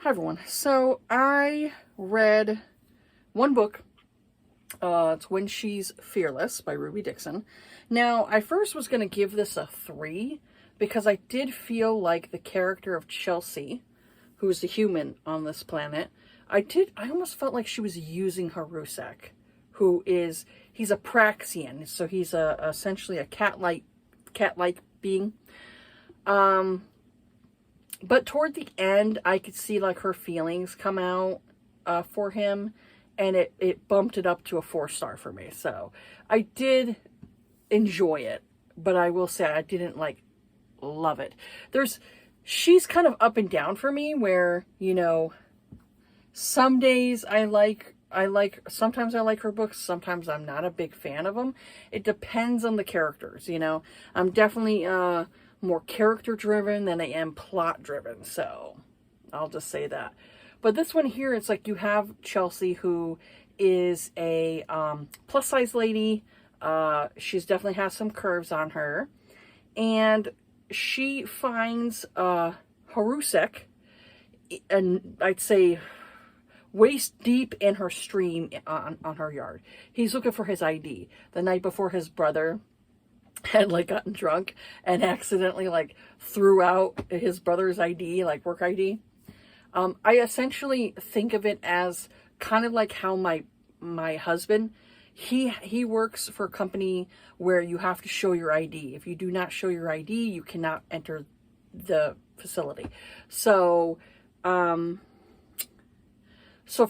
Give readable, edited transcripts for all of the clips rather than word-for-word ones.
Hi everyone. So I read one book. It's When She's Fearless by Ruby Dixon. Now, I first was going to give this a 3 because I did feel like the character of Chelsea, who's the human on this planet, I almost felt like she was using Harusek, he's a Praxian, so he's essentially a cat-like being. But toward the end, I could see like her feelings come out for him, and it bumped it up to a 4-star for me. So I did enjoy it, but I will say I didn't like love it. She's kind of up and down for me, where some days sometimes I like her books, sometimes I'm not a big fan of them. It depends on the characters. I'm definitely more character driven than I am plot driven, so I'll just say that. But this one here, it's like you have Chelsea, who is a plus size lady. She's definitely has some curves on her, and she finds Harusek, and I'd say waist deep in her stream on her yard. He's looking for his ID. The night before, his brother had like gotten drunk and accidentally like threw out his brother's ID, like work ID. I essentially think of it as kind of like how my husband, he works for a company where you have to show your ID. If you do not show your ID, you cannot enter the facility. So for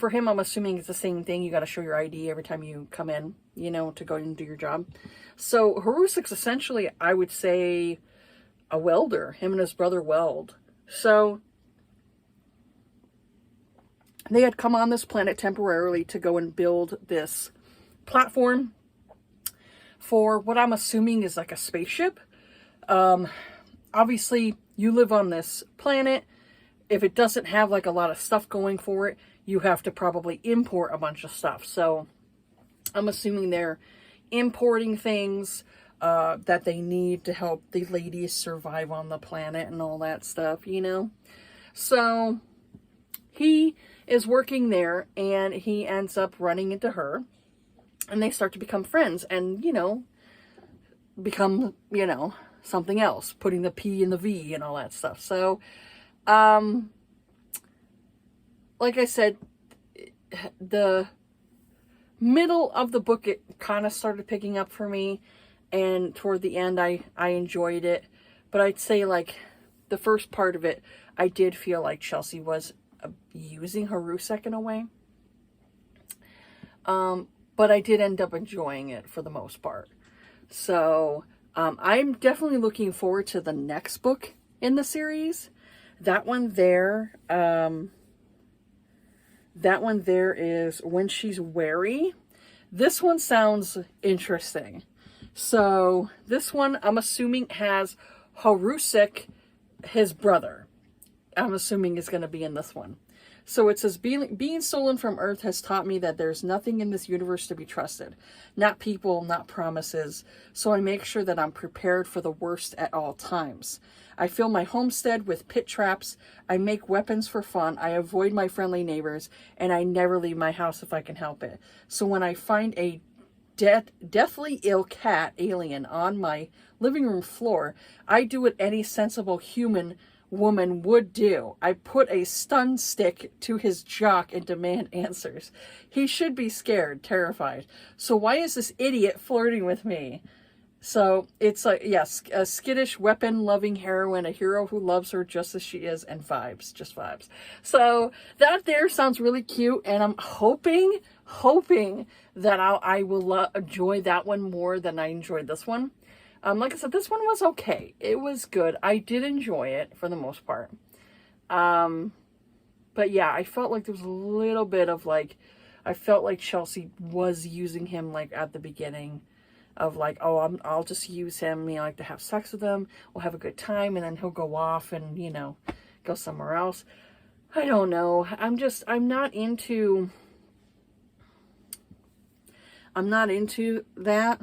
him, I'm assuming it's the same thing. You got to show your ID every time you come in, to go and do your job. So Harusek's essentially, I would say, a welder. Him and his brother weld. So they had come on this planet temporarily to go and build this platform for what I'm assuming is like a spaceship. Obviously, you live on this planet. If it doesn't have like a lot of stuff going for it, you have to probably import a bunch of stuff. So I'm assuming they're importing things that they need to help the ladies survive on the planet and all that stuff, So he is working there, and he ends up running into her, and they start to become friends and, become, something else, putting the P in the V and all that stuff. So, like I said, the middle of the book, it kind of started picking up for me, and toward the end, I enjoyed it. But I'd say, like, the first part of it, I did feel like Chelsea was using Harusek in a way. But I did end up enjoying it for the most part. So, I'm definitely looking forward to the next book in the series. That one there is When She's Wary. This one sounds interesting. So this one, I'm assuming, has Harusek, his brother. I'm assuming is going to be in this one. So it says, being stolen from Earth has taught me that there's nothing in this universe to be trusted. Not people, not promises. So I make sure that I'm prepared for the worst at all times. I fill my homestead with pit traps. I make weapons for fun. I avoid my friendly neighbors. And I never leave my house if I can help it. So when I find a deathly ill cat alien on my living room floor, I do what any sensible human woman would do. I put a stun stick to his jock and demand answers. He should be scared, terrified. So why is this idiot flirting with me? So it's like, yes, a skittish, weapon-loving heroine, a hero who loves her just as she is, and vibes, just vibes. So that there sounds really cute, and I'm hoping that I will enjoy that one more than I enjoyed this one. Like I said, this one was okay. It was good. I did enjoy it for the most part. But yeah, I felt like there was a little bit of like, I felt like Chelsea was using him like at the beginning of like, oh, I'll just use him, like to have sex with him. We'll have a good time, and then he'll go off and, go somewhere else. I don't know. I'm not into that.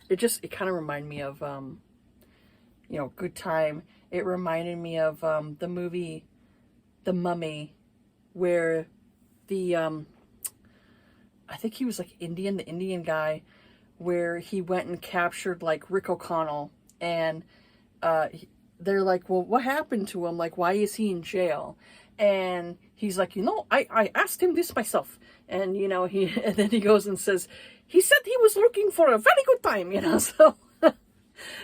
It kind of reminded me of, Good Time. It reminded me of the movie The Mummy where the, I think he was like the Indian guy, where he went and captured like Rick O'Connell, and they're like, well, what happened to him? Like, why is he in jail? And he's like, I asked him this myself. And, and then he goes and says, he said he was looking for a very good time, so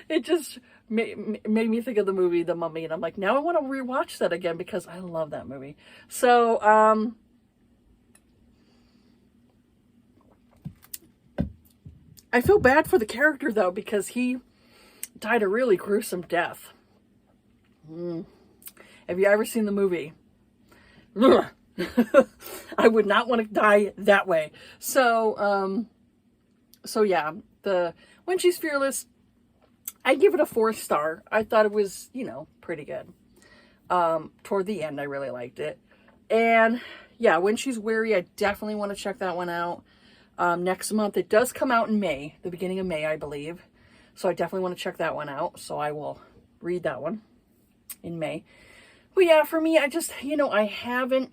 it just made me think of the movie, The Mummy. And I'm like, now I want to rewatch that again because I love that movie. So, I feel bad for the character though, because he died a really gruesome death. Have you ever seen the movie? I would not want to die that way. So yeah, When She's Fearless, I give it a 4-star. I thought it was, pretty good. Toward the end, I really liked it. And yeah, When She's Weary, I definitely want to check that one out. Next month, it does come out in May, the beginning of May, I believe. So I definitely want to check that one out. So I will read that one in May. But yeah, for me, I just, I haven't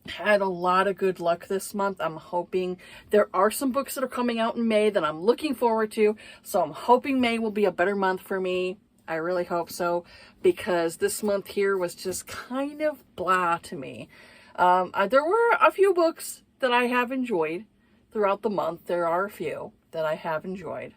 had a lot of good luck this month. I'm hoping there are some books that are coming out in May that I'm looking forward to. So I'm hoping May will be a better month for me. I really hope so, because this month here was just kind of blah to me. There were a few books that I have enjoyed throughout the month. There are a few that I have enjoyed.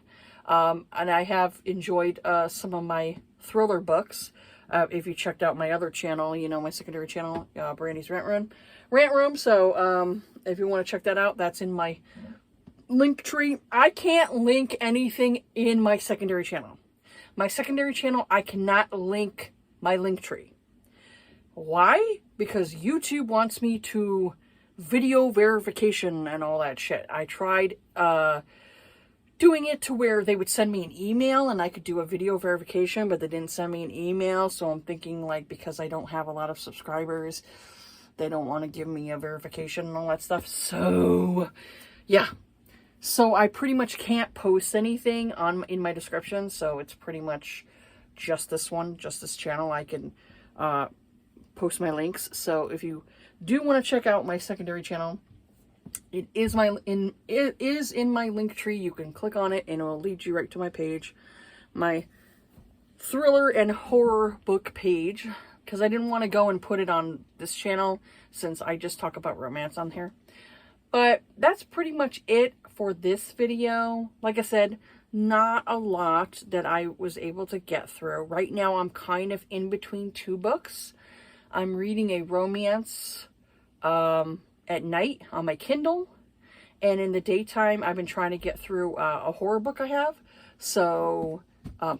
And I have enjoyed some of my thriller books. If you checked out my other channel, my secondary channel, Brandy's Rant Room. So if you want to check that out, that's in my link tree. I can't link anything in my secondary channel. My secondary channel, I cannot link my link tree. Why? Because YouTube wants me to video verification and all that shit. I tried doing it to where they would send me an email and I could do a video verification, but they didn't send me an email. So I'm thinking, like, because I don't have a lot of subscribers, they don't want to give me a verification and all that stuff. So yeah, so I pretty much can't post anything in my description. So it's pretty much just this one, just this channel. I can post my links. So if you do want to check out my secondary channel, it is in my link tree. You can click on it and it will lead you right to my page, my thriller and horror book page, because I didn't want to go and put it on this channel since I just talk about romance on here. But that's pretty much it for this video. Like I said, not a lot that I was able to get through. Right now I'm kind of in between 2 books. I'm reading a romance at night on my Kindle, and in the daytime I've been trying to get through a horror book I have. So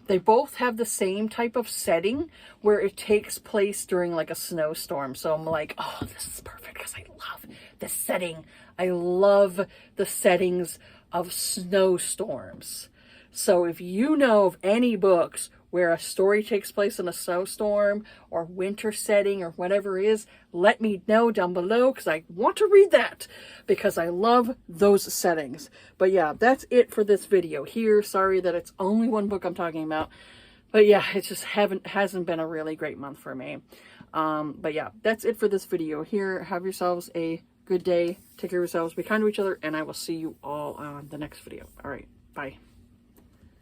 they both have the same type of setting where it takes place during like a snowstorm. So I'm like, oh, this is perfect because I love the setting. I love the settings of snowstorms. So if you know of any books where a story takes place in a snowstorm or winter setting or whatever it is, let me know down below, because I want to read that because I love those settings. But yeah, that's it for this video here. Sorry that it's only one book I'm talking about. But yeah, it just hasn't been a really great month for me. But yeah, that's it for this video here. Have yourselves a good day. Take care of yourselves. Be kind to each other. And I will see you all on the next video. All right. Bye.